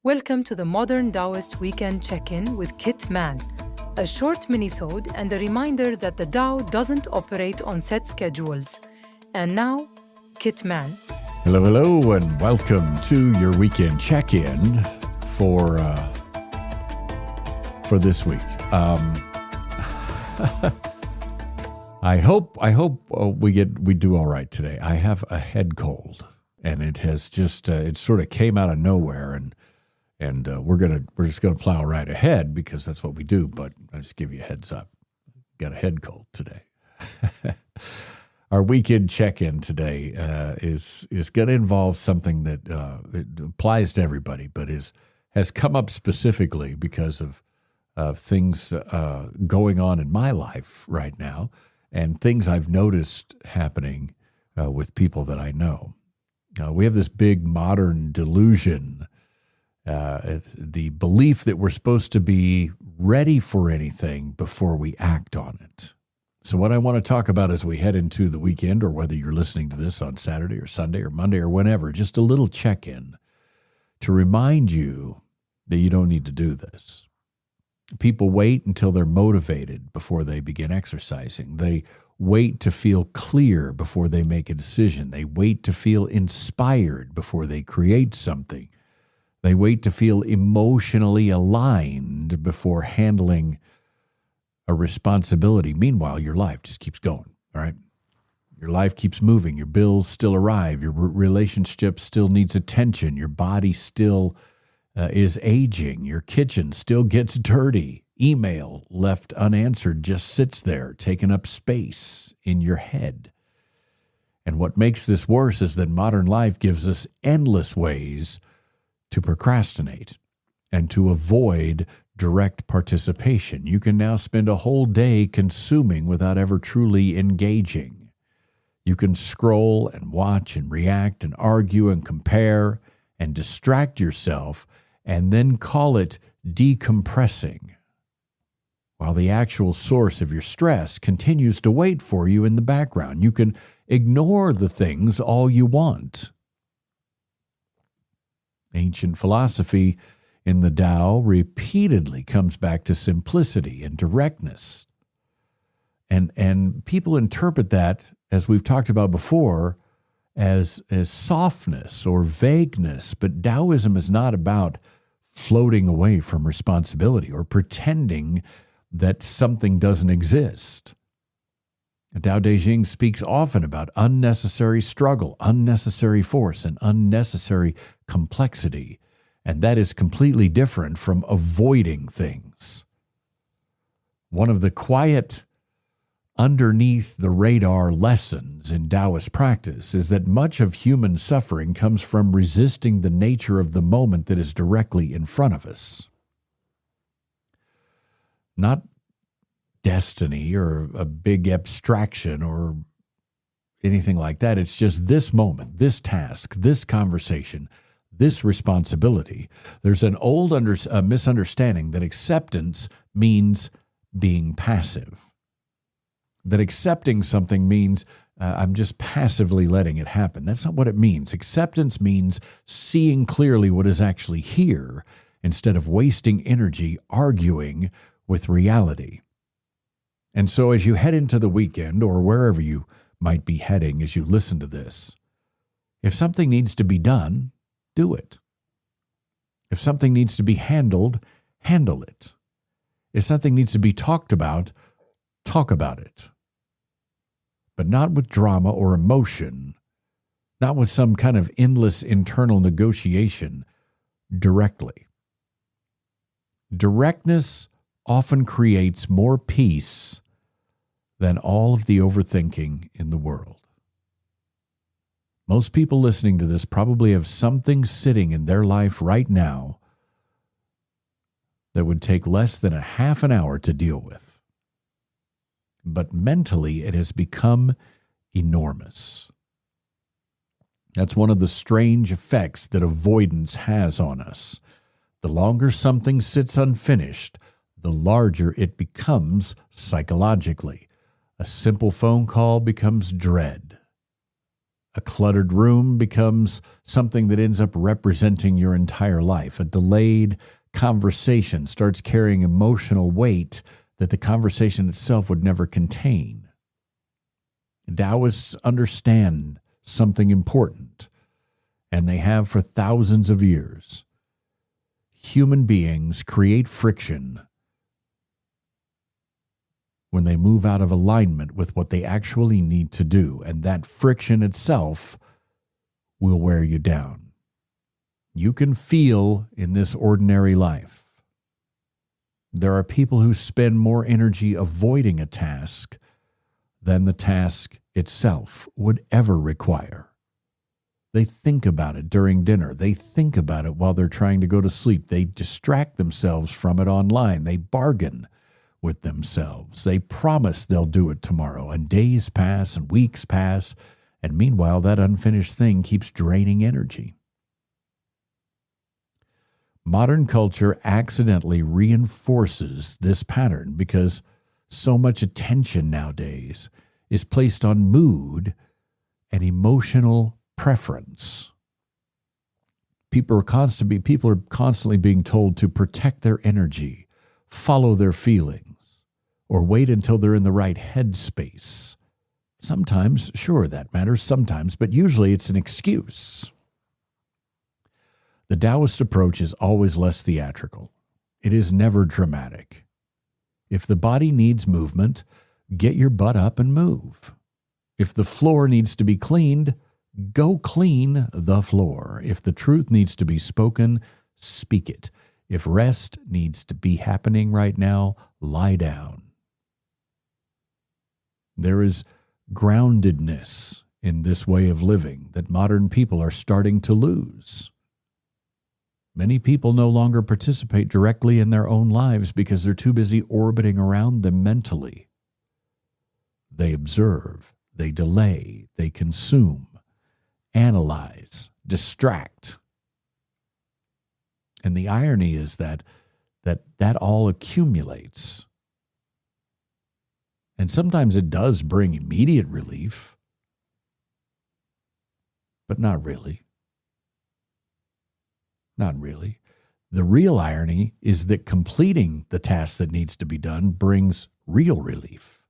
Welcome to the Modern Taoist Weekend Check-In with Kit Man, a short mini-sode and a reminder that the Tao doesn't operate on set schedules. And now, Kit Man. Hello, and welcome to your weekend check-in for this week. I hope we do all right today. I have a head cold, and it has just it sort of came out of nowhere, and we're just gonna plow right ahead because that's what we do. But I just give you a heads up, got a head cold today. Our weekend check-in today is going to involve something that it applies to everybody, but has come up specifically because of things going on in my life right now and things I've noticed happening with people that I know. We have this big modern delusion. It's the belief that we're supposed to be ready for anything before we act on it. So what I want to talk about as we head into the weekend, or whether you're listening to this on Saturday or Sunday or Monday or whenever, just a little check-in to remind you that you don't need to do this. People wait until they're motivated before they begin exercising. They wait to feel clear before they make a decision. They wait to feel inspired before they create something. They wait to feel emotionally aligned before handling a responsibility. Meanwhile, your life just keeps going, all right? Your life keeps moving. Your bills still arrive. Your relationship still needs attention. Your body still is aging. Your kitchen still gets dirty. Email left unanswered just sits there, taking up space in your head. And what makes this worse is that modern life gives us endless ways to procrastinate and to avoid direct participation. You can now spend a whole day consuming without ever truly engaging. You can scroll and watch and react and argue and compare and distract yourself and then call it decompressing, while the actual source of your stress continues to wait for you in the background. You can ignore the things all you want. Ancient philosophy in the Tao repeatedly comes back to simplicity and directness. And people interpret that, as we've talked about before, as softness or vagueness. But Taoism is not about floating away from responsibility or pretending that something doesn't exist. Tao Te Ching speaks often about unnecessary struggle, unnecessary force, and unnecessary complexity. And that is completely different from avoiding things. One of the quiet, underneath the radar lessons in Taoist practice is that much of human suffering comes from resisting the nature of the moment that is directly in front of us. Not destiny or a big abstraction or anything like that. It's just this moment, this task, this conversation, this responsibility. There's an old misunderstanding that acceptance means being passive. That accepting something means I'm just passively letting it happen. That's not what it means. Acceptance means seeing clearly what is actually here instead of wasting energy arguing with reality. And so as you head into the weekend, or wherever you might be heading as you listen to this, if something needs to be done, do it. If something needs to be handled, handle it. If something needs to be talked about, talk about it. But not with drama or emotion, not with some kind of endless internal negotiation, directly. Directness often creates more peace than all of the overthinking in the world. Most people listening to this probably have something sitting in their life right now that would take less than a half an hour to deal with. But mentally, it has become enormous. That's one of the strange effects that avoidance has on us. The longer something sits unfinished, the larger it becomes psychologically. A simple phone call becomes dread. A cluttered room becomes something that ends up representing your entire life. A delayed conversation starts carrying emotional weight that the conversation itself would never contain. Taoists understand something important, and they have for thousands of years. Human beings create friction when they move out of alignment with what they actually need to do, and that friction itself will wear you down. You can feel in this ordinary life. There are people who spend more energy avoiding a task than the task itself would ever require. They think about it during dinner. They think about it while they're trying to go to sleep. They distract themselves from it online. They bargain with themselves. They promise they'll do it tomorrow, and days pass and weeks pass, and meanwhile that unfinished thing keeps draining energy. Modern culture accidentally reinforces this pattern because so much attention nowadays is placed on mood and emotional preference. People are constantly being told to protect their energy, follow their feelings, or wait until they're in the right headspace. Sometimes, sure, that matters sometimes, but usually it's an excuse. The Taoist approach is always less theatrical. It is never dramatic. If the body needs movement, get your butt up and move. If the floor needs to be cleaned, go clean the floor. If the truth needs to be spoken, speak it. If rest needs to be happening right now, lie down. There is groundedness in this way of living that modern people are starting to lose. Many people no longer participate directly in their own lives because they're too busy orbiting around them mentally. They observe, they delay, they consume, analyze, distract. And the irony is that all accumulates. And sometimes it does bring immediate relief, but not really. Not really. The real irony is that completing the task that needs to be done brings real relief.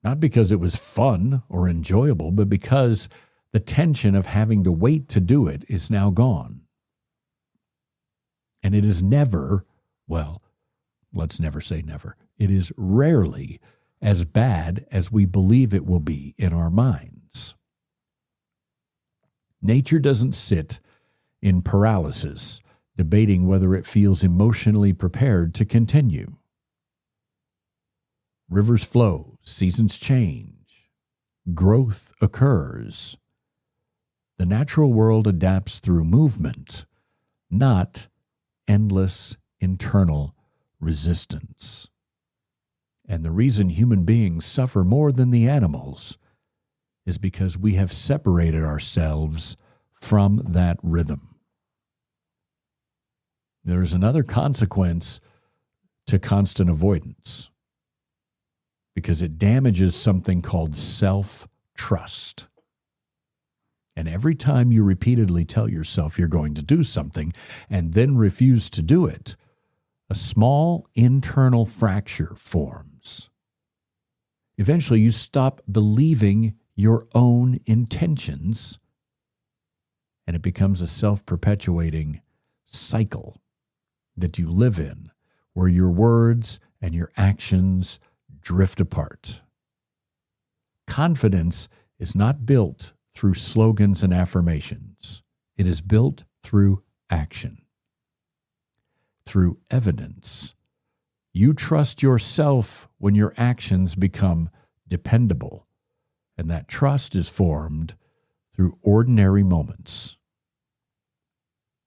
Not because it was fun or enjoyable, but because the tension of having to wait to do it is now gone. And it is never, well, let's never say never. It is rarely as bad as we believe it will be in our minds. Nature doesn't sit in paralysis, debating whether it feels emotionally prepared to continue. Rivers flow, seasons change, growth occurs. The natural world adapts through movement, not endless internal resistance. And the reason human beings suffer more than the animals is because we have separated ourselves from that rhythm. There is another consequence to constant avoidance because it damages something called self-trust. And every time you repeatedly tell yourself you're going to do something and then refuse to do it, a small internal fracture forms. Eventually, you stop believing your own intentions, and it becomes a self-perpetuating cycle that you live in, where your words and your actions drift apart. Confidence is not built through slogans and affirmations. It is built through action, through evidence. You trust yourself when your actions become dependable, and that trust is formed through ordinary moments.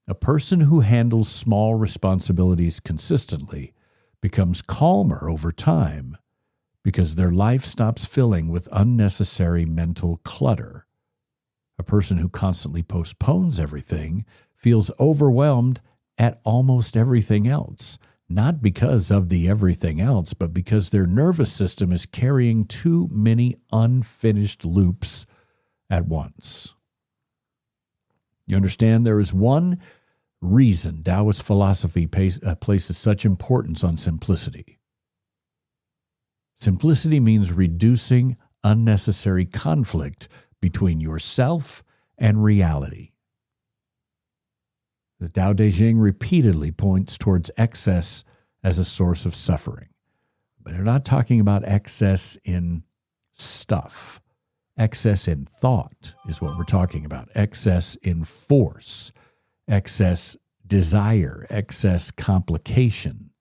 A person who handles small responsibilities consistently becomes calmer over time because their life stops filling with unnecessary mental clutter. A person who constantly postpones everything feels overwhelmed at almost everything else, not because of the everything else, but because their nervous system is carrying too many unfinished loops at once. You understand there is one reason Taoist philosophy places such importance on simplicity. Simplicity means reducing unnecessary conflict between yourself and reality. The Tao Te Ching repeatedly points towards excess as a source of suffering. But they're not talking about excess in stuff. Excess in thought is what we're talking about. Excess in force, excess desire, excess complication.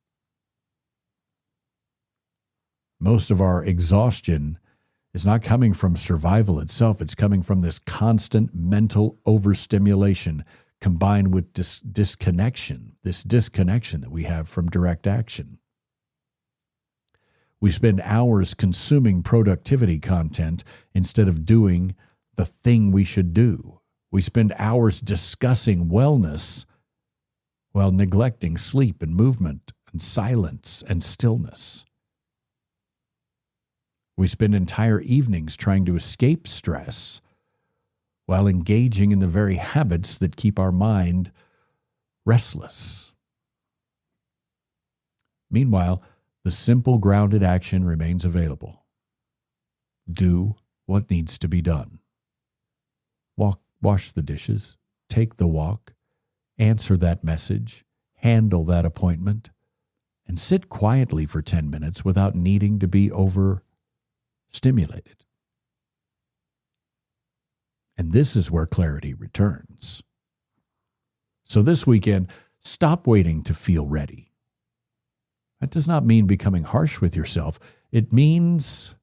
Most of our exhaustion is not coming from survival itself. It's coming from this constant mental overstimulation combined with this disconnection that we have from direct action. We spend hours consuming productivity content instead of doing the thing we should do. We spend hours discussing wellness while neglecting sleep and movement and silence and stillness. We spend entire evenings trying to escape stress while engaging in the very habits that keep our mind restless. Meanwhile, the simple grounded action remains available. Do what needs to be done. Wash the dishes, take the walk, answer that message, handle that appointment, and sit quietly for 10 minutes without needing to be overstimulated. And this is where clarity returns. So this weekend, stop waiting to feel ready. That does not mean becoming harsh with yourself. It means,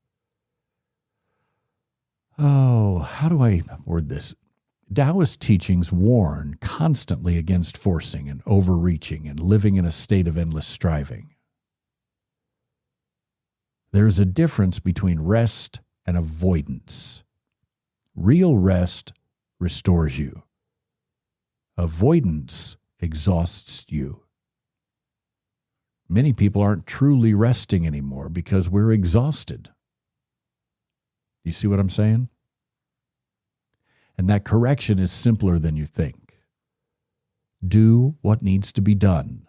how do I word this? Taoist teachings warn constantly against forcing and overreaching and living in a state of endless striving. There is a difference between rest and avoidance. Real rest restores you. Avoidance exhausts you. Many people aren't truly resting anymore because we're exhausted. You see what I'm saying? And that correction is simpler than you think. Do what needs to be done.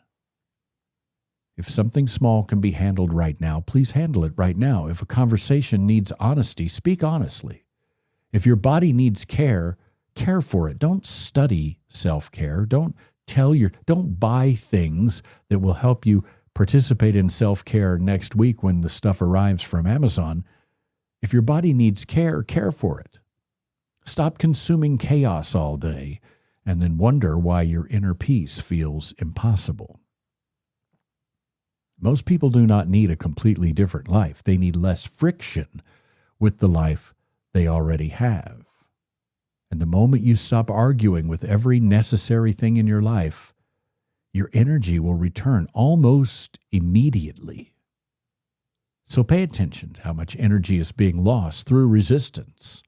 If something small can be handled right now, please handle it right now. If a conversation needs honesty, speak honestly. If your body needs care, care for it. Don't study self-care. Don't buy things that will help you participate in self-care next week when the stuff arrives from Amazon. If your body needs care, care for it. Stop consuming chaos all day and then wonder why your inner peace feels impossible. Most people do not need a completely different life. They need less friction with the life they already have. And the moment you stop arguing with every necessary thing in your life, your energy will return almost immediately. So pay attention to how much energy is being lost through resistance.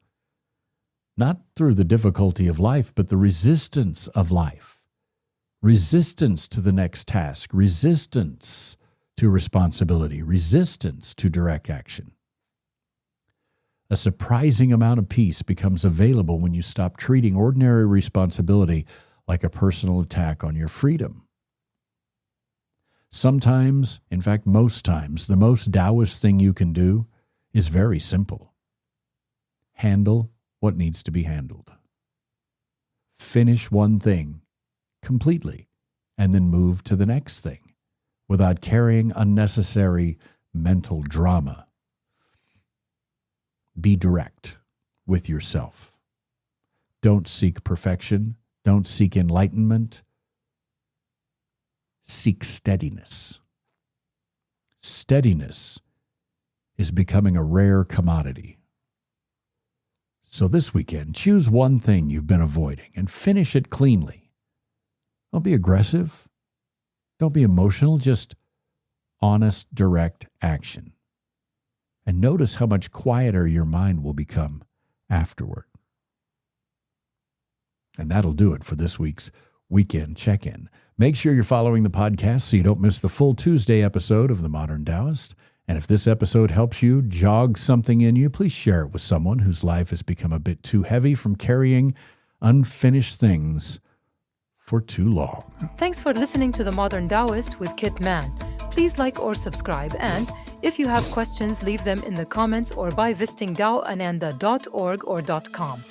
Not through the difficulty of life, but the resistance of life. Resistance to the next task. Resistance to responsibility. Resistance to direct action. A surprising amount of peace becomes available when you stop treating ordinary responsibility like a personal attack on your freedom. Sometimes, in fact, most times, the most Taoist thing you can do is very simple. Handle what needs to be handled. Finish one thing completely and then move to the next thing without carrying unnecessary mental drama. Be direct with yourself. Don't seek perfection. Don't seek enlightenment. Seek steadiness. Steadiness is becoming a rare commodity. So this weekend, choose one thing you've been avoiding and finish it cleanly. Don't be aggressive. Don't be emotional. Just honest, direct action. And notice how much quieter your mind will become afterward. And that'll do it for this week's Weekend Check-In. Make sure you're following the podcast so you don't miss the full Tuesday episode of The Modern Taoist. And if this episode helps you jog something in you, please share it with someone whose life has become a bit too heavy from carrying unfinished things for too long. Thanks for listening to The Modern Taoist with Kit Man. Please like or subscribe, and if you have questions, leave them in the comments or by visiting daoananda.org or .com.